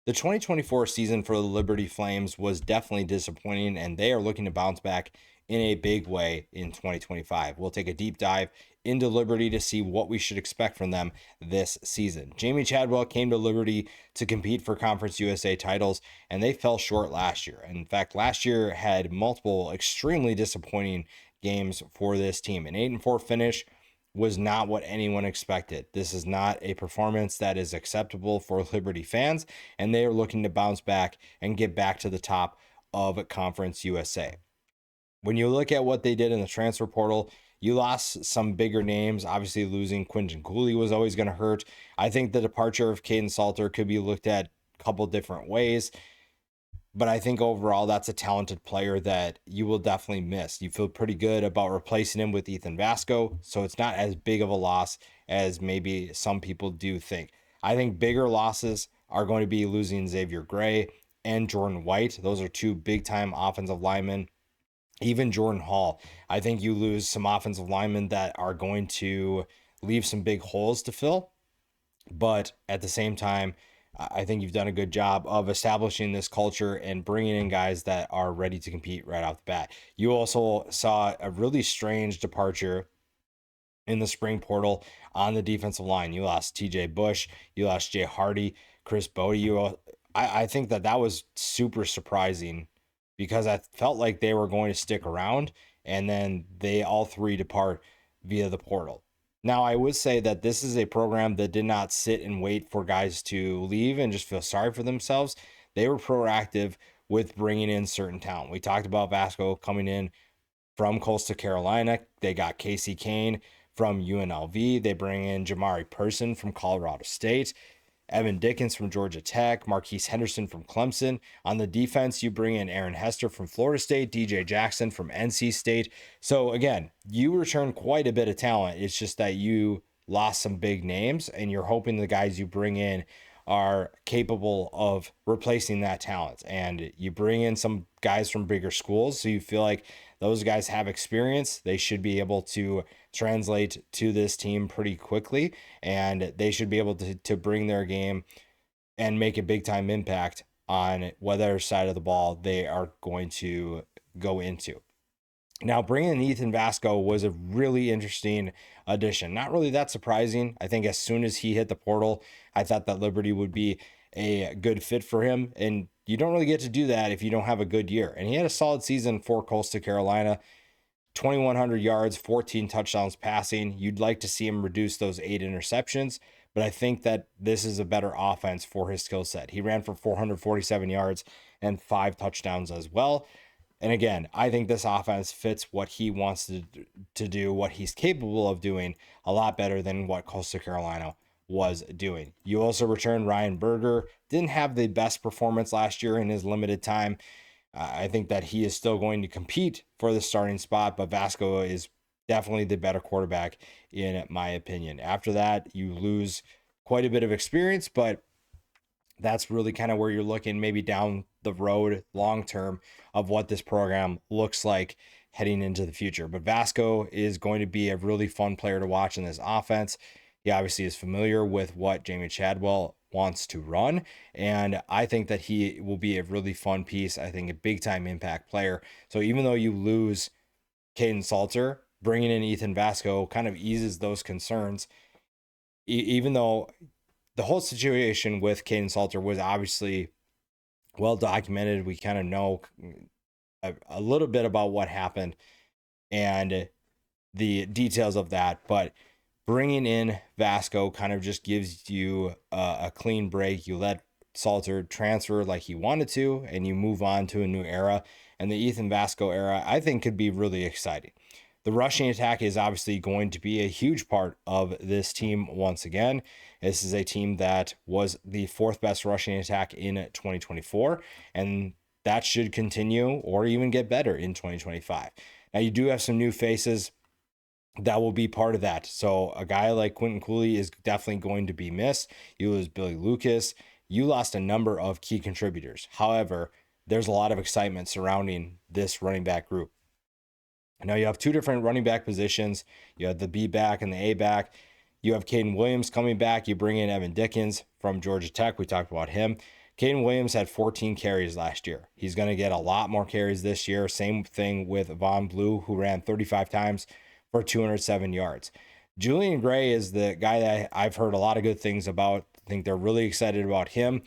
The 2024 season for the Liberty Flames was definitely disappointing, and they are looking to bounce back in a big way in 2025. We'll take a deep dive into Liberty to see what we should expect from them this season. Jamie Chadwell came to Liberty to compete for Conference USA titles, and they fell short last year. In fact, last year had multiple extremely disappointing games for this team. An 8-4 finish was not what anyone expected. This is not a performance that is acceptable for Liberty fans, and they are looking to bounce back and get back to the top of Conference USA. When you look at what they did in the transfer portal, you lost some bigger names. Obviously, losing Quinton Cooley was always going to hurt. I think the departure of Caden Salter could be looked at a couple different ways. But I think overall, that's a talented player that you will definitely miss. You feel pretty good about replacing him with Ethan Vasco, so it's not as big of a loss as maybe some people do think. I think bigger losses are going to be losing Xavier Gray and Jordan White. Those are two big-time offensive linemen. Even Jordan Hall. I think you lose some offensive linemen that are going to leave some big holes to fill. But at the same time, I think you've done a good job of establishing this culture and bringing in guys that are ready to compete right off the bat. You also saw a really strange departure in the spring portal on the defensive line. You lost TJ Bush, you lost Jay Hardy, Chris Bodie. I think that was super surprising because I felt like they were going to stick around, and then they all three depart via the portal. Now, I would say that this is a program that did not sit and wait for guys to leave and just feel sorry for themselves. They were proactive with bringing in certain talent. We talked about Vasco coming in from Coastal Carolina. They got Casey Kane from UNLV. They bring in Jamari Person from Colorado State. Evan Dickens from Georgia Tech, Marquise Henderson from Clemson. On the defense, you bring in Aaron Hester from Florida State, DJ Jackson from NC State. So again, you return quite a bit of talent. It's just that you lost some big names, and you're hoping the guys you bring in are capable of replacing that talent. And you bring in some guys from bigger schools, so you feel like those guys have experience. They should be able to translate to this team pretty quickly, and they should be able to bring their game and make a big time impact on whatever side of the ball they are going to go into. Now, bringing in Ethan Vasco was a really interesting addition. Not really that surprising. I think as soon as he hit the portal, I thought that Liberty would be a good fit for him. And you don't really get to do that if you don't have a good year. And he had a solid season for Coastal Carolina. 2,100 yards, 14 touchdowns passing. You'd like to see him reduce those 8 interceptions, but I think that this is a better offense for his skill set. He ran for 447 yards and 5 touchdowns as well. And again, I think this offense fits what he wants to do, what he's capable of doing, a lot better than what Coastal Carolina was doing. You also returned Ryan Berger. Didn't have the best performance last year in his limited time. I think that he is still going to compete for the starting spot, but Vasco is definitely the better quarterback in my opinion. After that, you lose quite a bit of experience, but that's really kind of where you're looking maybe down the road long term of what this program looks like heading into the future. But Vasco is going to be a really fun player to watch in this offense. He obviously is familiar with what Jamie Chadwell wants to run, and I think that he will be a really fun piece. I think a big time impact player. So even though you lose Caden Salter, bringing in Ethan Vasco kind of eases those concerns. Even though the whole situation with Caden Salter was obviously well documented, we kind of know a little bit about what happened and the details of that, but bringing in Vasco kind of just gives you a clean break. You let Salter transfer like he wanted to, and you move on to a new era. And the Ethan Vasco era, I think, could be really exciting. The rushing attack is obviously going to be a huge part of this team once again. This is a team that was the 4th best rushing attack in 2024, and that should continue or even get better in 2025. Now, you do have some new faces that will be part of that. So a guy like Quinton Cooley is definitely going to be missed. You lose Billy Lucas. You lost a number of key contributors. However, there's a lot of excitement surrounding this running back group. Now you have 2 different running back positions. You have the B back and the A back. You have Caden Williams coming back. You bring in Evan Dickens from Georgia Tech. We talked about him. Caden Williams had 14 carries last year. He's going to get a lot more carries this year. Same thing with Von Blue, who ran 35 times for 207 yards. Julian Gray is the guy that I've heard a lot of good things about. I think they're really excited about him.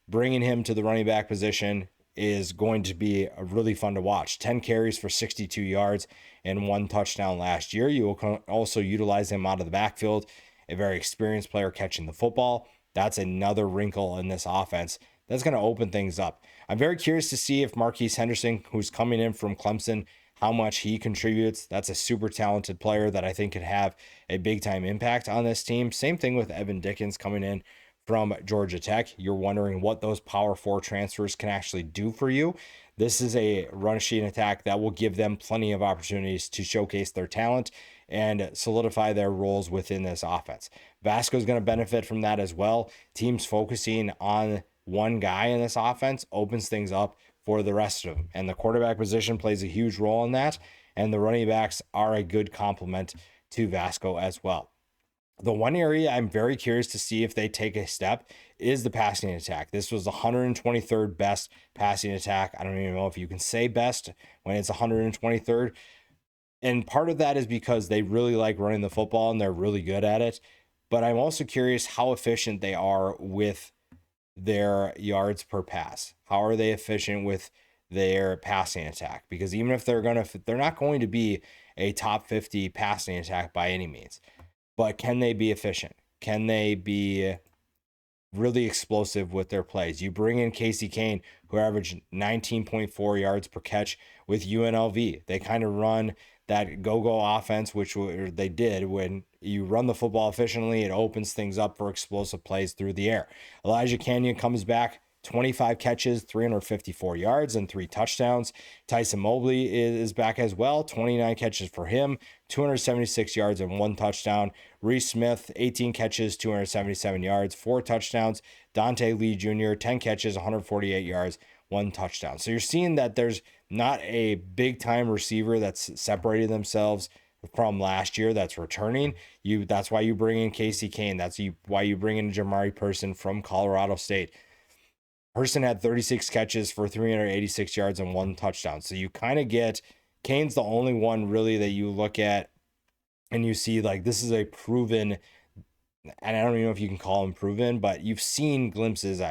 Bringing him to the running back position is going to be really fun to watch. 10 carries for 62 yards and 1 touchdown last year. You will also utilize him out of the backfield, a very experienced player catching the football. That's another wrinkle in this offense that's going to open things up. I'm very curious to see if Marquise Henderson, who's coming in from Clemson, how much he contributes. That's a super talented player that I think could have a big time impact on this team. Same thing with Evan Dickens coming in from Georgia Tech. You're wondering what those Power 4 transfers can actually do for you. This is a run sheet attack that will give them plenty of opportunities to showcase their talent and solidify their roles within this offense. Vasco is going to benefit from that as well. Teams focusing on one guy in this offense opens things up for the rest of them. And the quarterback position plays a huge role in that. And the running backs are a good complement to Vasco as well. The one area I'm very curious to see if they take a step is the passing attack. This was the 123rd best passing attack. I don't even know if you can say best when it's 123rd. And part of that is because they really like running the football and they're really good at it. But I'm also curious how efficient they are with their yards per pass. How are they efficient with their passing attack? Because even if they're not going to be a top 50 passing attack by any means, but can they be efficient? Can they be really explosive with their plays? You bring in Casey Kane, who averaged 19.4 yards per catch with UNLV. They kind of run that go-go offense, which they did. When you run the football efficiently, it opens things up for explosive plays through the air. Elijah Canyon comes back, 25 catches, 354 yards, and 3 touchdowns. Tyson Mobley is back as well, 29 catches for him, 276 yards and 1 touchdown. Reese Smith, 18 catches, 277 yards, 4 touchdowns. Dante Lee Jr., 10 catches, 148 yards, 1 touchdown. So you're seeing that there's not a big-time receiver that's separated themselves from last year that's returning. That's why you bring in Casey Kane. Why you bring in Jamari Person from Colorado State. Person had 36 catches for 386 yards and 1 touchdown. So you kind of get, Kane's the only one really that you look at and you see like this is a proven, and I don't even know if you can call him proven, but you've seen glimpses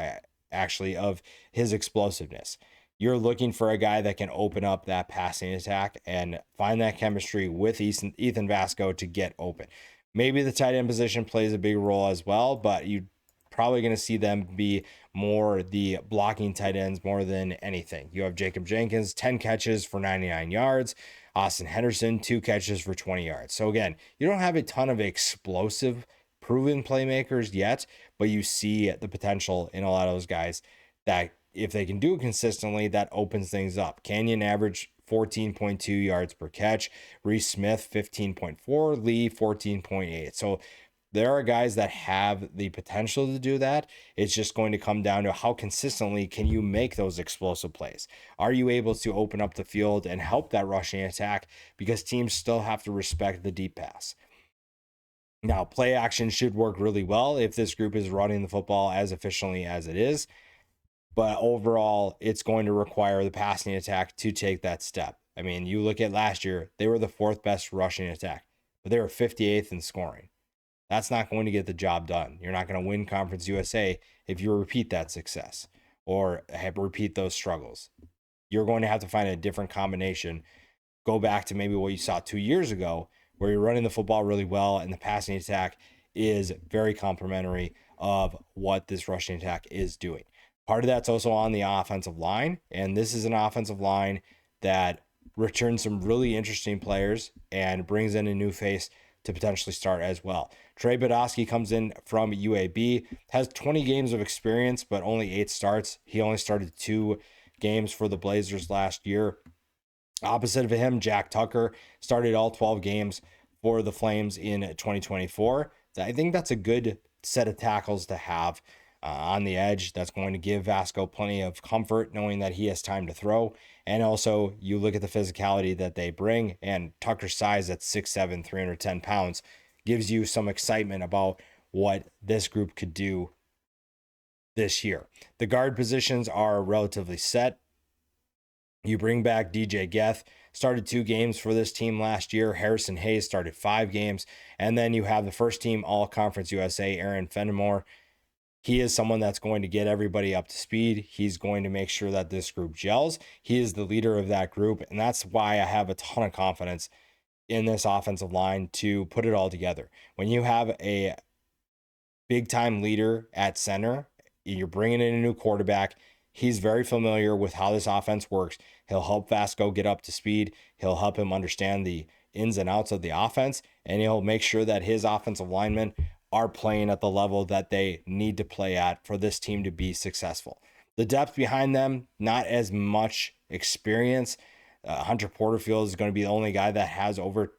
actually of his explosiveness. You're looking for a guy that can open up that passing attack and find that chemistry with Ethan Vasco to get open. Maybe the tight end position plays a big role as well, but you probably going to see them be more the blocking tight ends more than anything. You have Jacob Jenkins, 10 catches for 99 yards. Austin Henderson, 2 catches for 20 yards. So again, you don't have a ton of explosive, proven playmakers yet, but you see the potential in a lot of those guys that if they can do it consistently, that opens things up. Canyon averaged 14.2 yards per catch. Reese Smith, 15.4. Lee, 14.8. So there are guys that have the potential to do that. It's just going to come down to how consistently can you make those explosive plays? Are you able to open up the field and help that rushing attack? Because teams still have to respect the deep pass. Now, play action should work really well if this group is running the football as efficiently as it is. But overall, it's going to require the passing attack to take that step. I mean, you look at last year, they were the 4th best rushing attack, but they were 58th in scoring. That's not going to get the job done. You're not going to win Conference USA if you repeat that success or repeat those struggles. You're going to have to find a different combination. Go back to maybe what you saw 2 years ago, where you're running the football really well and the passing attack is very complementary of what this rushing attack is doing. Part of that's also on the offensive line, and this is an offensive line that returns some really interesting players and brings in a new face to potentially start as well. Trey Badowski comes in from UAB, has 20 games of experience, but only 8 starts. He only started 2 games for the Blazers last year. Opposite of him, Jack Tucker started all 12 games for the Flames in 2024. I think that's a good set of tackles to have on the edge. That's going to give Vasco plenty of comfort knowing that he has time to throw. And also, you look at the physicality that they bring, and Tucker's size at 6'7", 310 pounds gives you some excitement about what this group could do this year. The guard positions are relatively set. You bring back DJ Geth, started 2 games for this team last year. Harrison Hayes started 5 games. And then you have the first team All-Conference USA, Aaron Fenimore. He is someone that's going to get everybody up to speed. He's going to make sure that this group gels. He is the leader of that group. And that's why I have a ton of confidence in this offensive line to put it all together. When you have a big-time leader at center, you're bringing in a new quarterback. He's very familiar with how this offense works. He'll help Vasco get up to speed. He'll help him understand the ins and outs of the offense, and he'll make sure that his offensive linemen are playing at the level that they need to play at for this team to be successful. The depth behind them, not as much experience. Hunter Porterfield is going to be the only guy that has over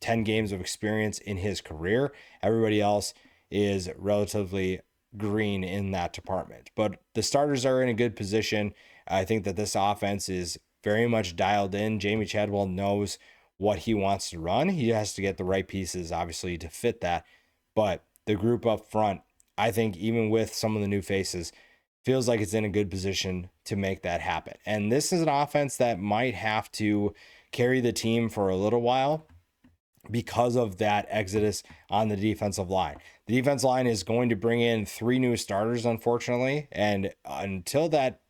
10 games of experience in his career. Everybody else is relatively green in that department. But the starters are in a good position. I think that this offense is very much dialed in. Jamey Chadwell knows what he wants to run. He has to get the right pieces, obviously, to fit that. But the group up front, I think, even with some of the new faces, feels like it's in a good position to make that happen. And this is an offense that might have to carry the team for a little while because of that exodus on the defensive line. The defense line is going to bring in 3 new starters, unfortunately. And until that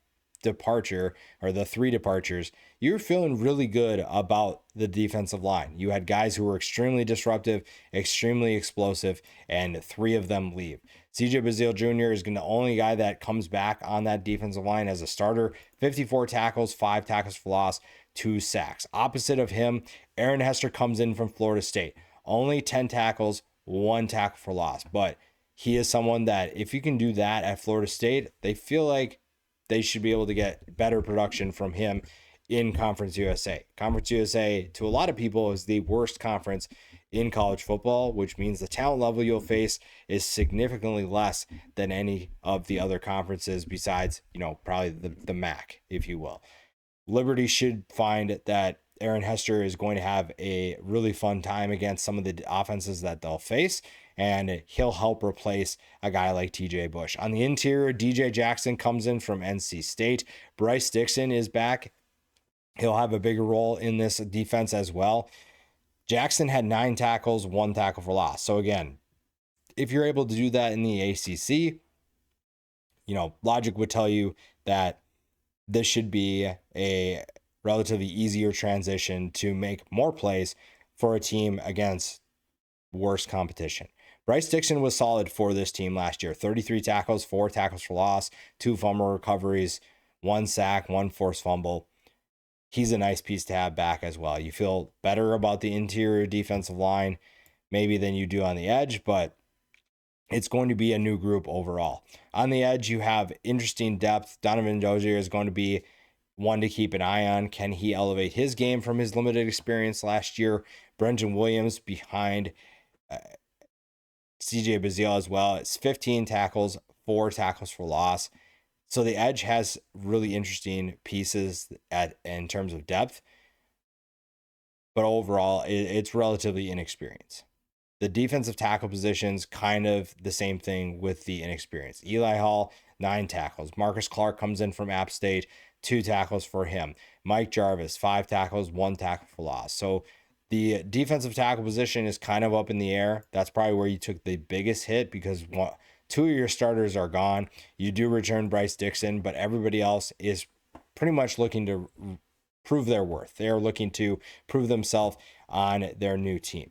departure, or the 3 departures, you're feeling really good about the defensive line. You had guys who were extremely disruptive, extremely explosive, and 3 of them leave. CJ Bazile Jr. is the only guy that comes back on that defensive line as a starter. 54 tackles, 5 tackles for loss, 2 sacks. Opposite of him, Aaron Hester comes in from Florida State. Only 10 tackles, 1 tackle for loss. But he is someone that if you can do that at Florida State, they feel like they should be able to get better production from him in Conference USA. Conference USA, to a lot of people, is the worst conference in college football, which means the talent level you'll face is significantly less than any of the other conferences besides, probably the MAC, if you will. Liberty should find that Aaron Hester is going to have a really fun time against some of the offenses that they'll face, and he'll help replace a guy like TJ Bush. On the interior, DJ Jackson comes in from NC State. Bryce Dixon is back. He'll have a bigger role in this defense as well. Jackson had 9 tackles, 1 tackle for loss. So again, if you're able to do that in the ACC, logic would tell you that this should be a relatively easier transition to make more plays for a team against worse competition. Bryce Dixon was solid for this team last year. 33 tackles, 4 tackles for loss, 2 fumble recoveries, 1 sack, 1 forced fumble. He's a nice piece to have back as well. You feel better about the interior defensive line maybe than you do on the edge, but it's going to be a new group overall. On the edge, you have interesting depth. Donovan Dozier is going to be one to keep an eye on. Can he elevate his game from his limited experience last year? Brenton Williams behind CJ Bazile as well. It's 15 tackles, 4 tackles for loss. So the edge has really interesting pieces in terms of depth, but overall it's relatively inexperienced. The defensive tackle positions, kind of the same thing with the inexperience. Eli Hall, 9 tackles. Marcus Clark comes in from App State, 2 tackles for him. Mike Jarvis, 5 tackles, 1 tackle for loss. So the defensive tackle position is kind of up in the air. That's probably where you took the biggest hit because 2 of your starters are gone. You do return Bryce Dixon, but everybody else is pretty much looking to prove their worth. They are looking to prove themselves on their new team.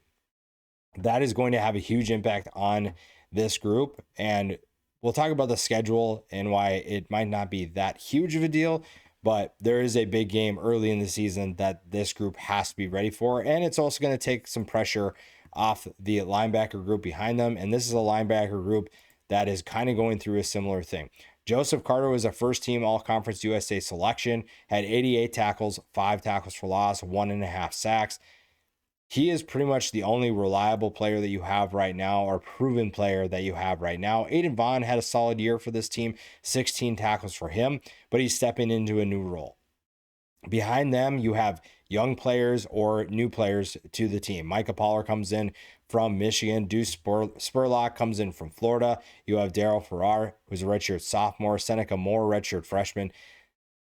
That is going to have a huge impact on this group. And we'll talk about the schedule and why it might not be that huge of a deal, but there is a big game early in the season that this group has to be ready for. And it's also going to take some pressure off the linebacker group behind them. And this is a linebacker group that is kind of going through a similar thing. Joseph Carter was a first-team All-Conference USA selection, had 88 tackles, 5 tackles for loss, 1.5 sacks. He is pretty much the only reliable player that you have right now, or proven player that you have right now. Aiden Vaughn had a solid year for this team, 16 tackles for him, but he's stepping into a new role. Behind them, you have young players or new players to the team. Micah Pollard comes in from Michigan. Deuce Spurlock comes in from Florida. You have Daryl Farrar, who's a redshirt sophomore. Seneca Moore, redshirt freshman.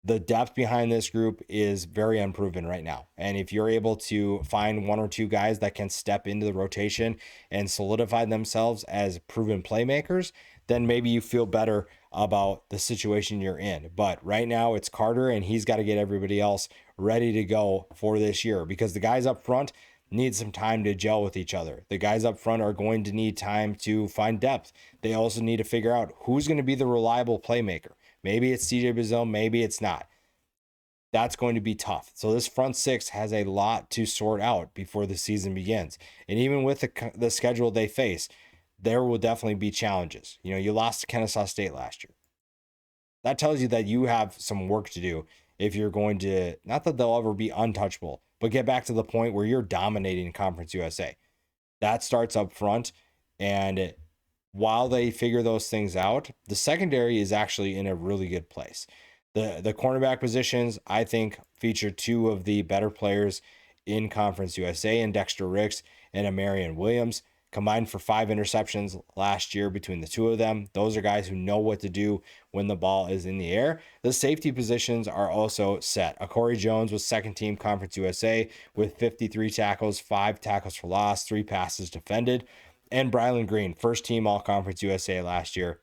The depth behind this group is very unproven right now. And if you're able to find one or two guys that can step into the rotation and solidify themselves as proven playmakers, then maybe you feel better about the situation you're in. But right now it's Carter, and he's got to get everybody else ready to go for this year, because the guys up front need some time to gel with each other. The guys up front are going to need time to find depth. They also need to figure out who's going to be the reliable playmaker. Maybe it's CJ Bazile, maybe it's not. That's going to be tough. So this front six has a lot to sort out before the season begins. And even with the schedule they face, there will definitely be challenges. You know, you lost to Kennesaw State last year. That tells you that you have some work to do if you're going to, not that they'll ever be untouchable, but get back to the point where you're dominating Conference USA. That starts up front. And while they figure those things out, the secondary is actually in a really good place. The cornerback positions, I think, feature two of the better players in Conference USA, in Dexter Ricks and Amarian Williams, combined for 5 interceptions last year between the two of them. Those are guys who know what to do when the ball is in the air. The safety positions are also set. Corey Jones was second team Conference USA with 53 tackles, 5 tackles for loss, 3 passes defended. And Brylan Green, first team All-Conference USA last year.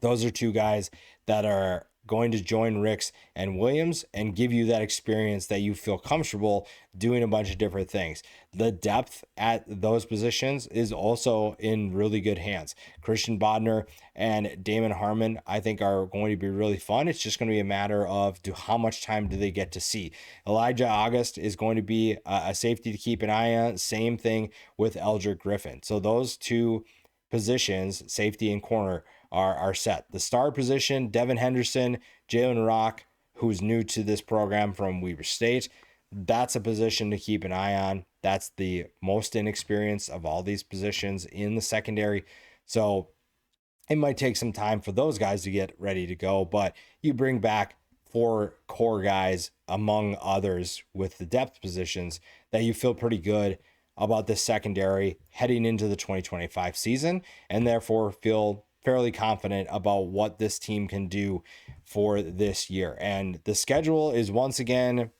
Those are two guys that are going to join Ricks and Williams and give you that experience that you feel comfortable doing a bunch of different things. The depth at those positions is also in really good hands. Christian Bodner and Damon Harmon, I think, are going to be really fun. It's just going to be a matter of how much time do they get to see. Elijah August is going to be a safety to keep an eye on. Same thing with Eldrick Griffin. So those two positions, safety and corner, are set. The star position, Devin Henderson, Jalen Rock, who's new to this program from Weber State, that's a position to keep an eye on. That's the most inexperienced of all these positions in the secondary. So it might take some time for those guys to get ready to go, but you bring back 4 core guys among others with the depth positions that you feel pretty good about this secondary heading into the 2025 season, and therefore feel fairly confident about what this team can do for this year. And the schedule is once again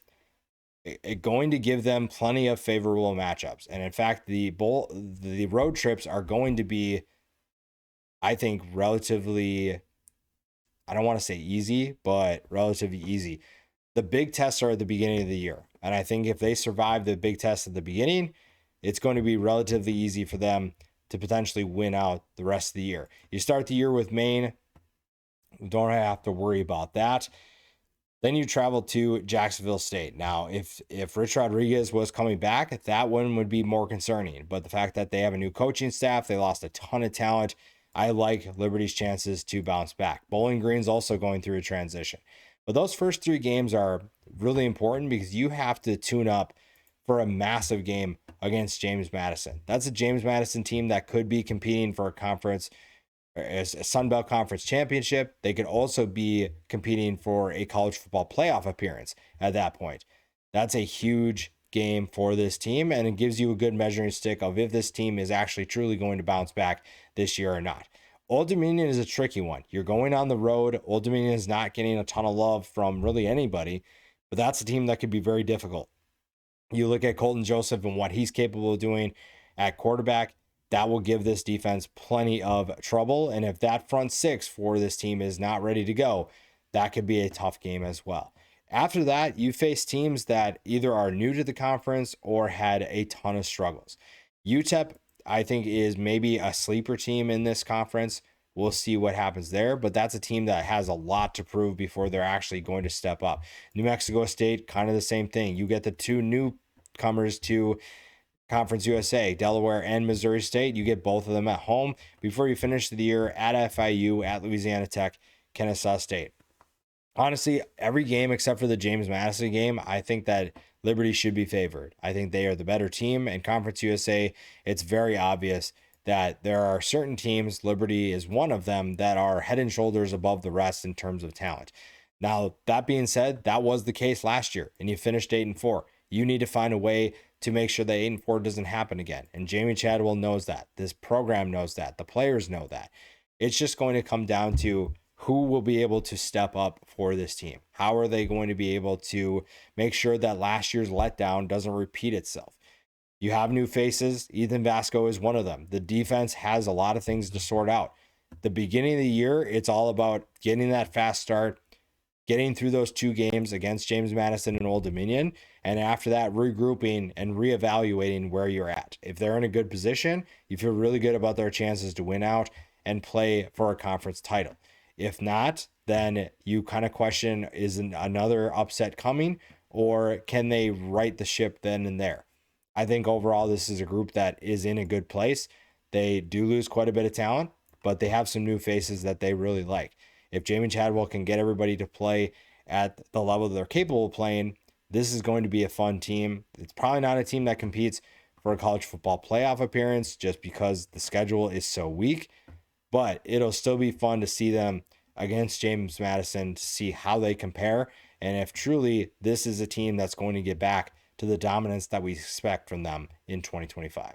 going to give them plenty of favorable matchups. And in fact, the road trips are going to be, I think, relatively, I don't want to say easy, but relatively easy. The big tests are at the beginning of the year. And I think if they survive the big tests at the beginning, it's going to be relatively easy for them to potentially win out the rest of the year. You start the year with Maine, don't have to worry about that. Then you travel to Jacksonville State. Now, if Rich Rodriguez was coming back, that one would be more concerning. But the fact that they have a new coaching staff, they lost a ton of talent, I like Liberty's chances to bounce back. Bowling Green's also going through a transition. But those first 3 games are really important because you have to tune up for a massive game against James Madison. That's a James Madison team that could be competing for a conference, a Sun Belt Conference championship. They could also be competing for a college football playoff appearance at that point. That's a huge game for this team, and it gives you a good measuring stick of if this team is actually truly going to bounce back this year or not. Old Dominion is a tricky one. You're going on the road. Old Dominion is not getting a ton of love from really anybody, but that's a team that could be very difficult. You look at Colton Joseph and what he's capable of doing at quarterback, that will give this defense plenty of trouble. And if that front 6 for this team is not ready to go, that could be a tough game as well. After that, you face teams that either are new to the conference or had a ton of struggles. UTEP, I think, is maybe a sleeper team in this conference. We'll see what happens there, but that's a team that has a lot to prove before they're actually going to step up. New Mexico State, kind of the same thing. You get the 2 newcomers to Conference USA, Delaware and Missouri State. You get both of them at home before you finish the year at FIU, at Louisiana Tech, Kennesaw State. Honestly, every game except for the James Madison game, I think that Liberty should be favored. I think they are the better team, and Conference USA, it's very obvious that there are certain teams, Liberty is one of them, that are head and shoulders above the rest in terms of talent. Now, that being said, that was the case last year, and you finished 8-4. You need to find a way to make sure that 8-4 doesn't happen again. And Jamey Chadwell knows that. This program knows that. The players know that. It's just going to come down to who will be able to step up for this team. How are they going to be able to make sure that last year's letdown doesn't repeat itself? You have new faces. Ethan Vasco is one of them. The defense has a lot of things to sort out. The beginning of the year, it's all about getting that fast start, getting through those 2 games against James Madison and Old Dominion, and after that, regrouping and reevaluating where you're at. If they're in a good position, you feel really good about their chances to win out and play for a conference title. If not, then you kind of question, is another upset coming, or can they right the ship then and there? I think overall, this is a group that is in a good place. They do lose quite a bit of talent, but they have some new faces that they really like. If Jamey Chadwell can get everybody to play at the level that they're capable of playing, this is going to be a fun team. It's probably not a team that competes for a college football playoff appearance just because the schedule is so weak, but it'll still be fun to see them against James Madison to see how they compare and if truly this is a team that's going to get back to the dominance that we expect from them in 2025.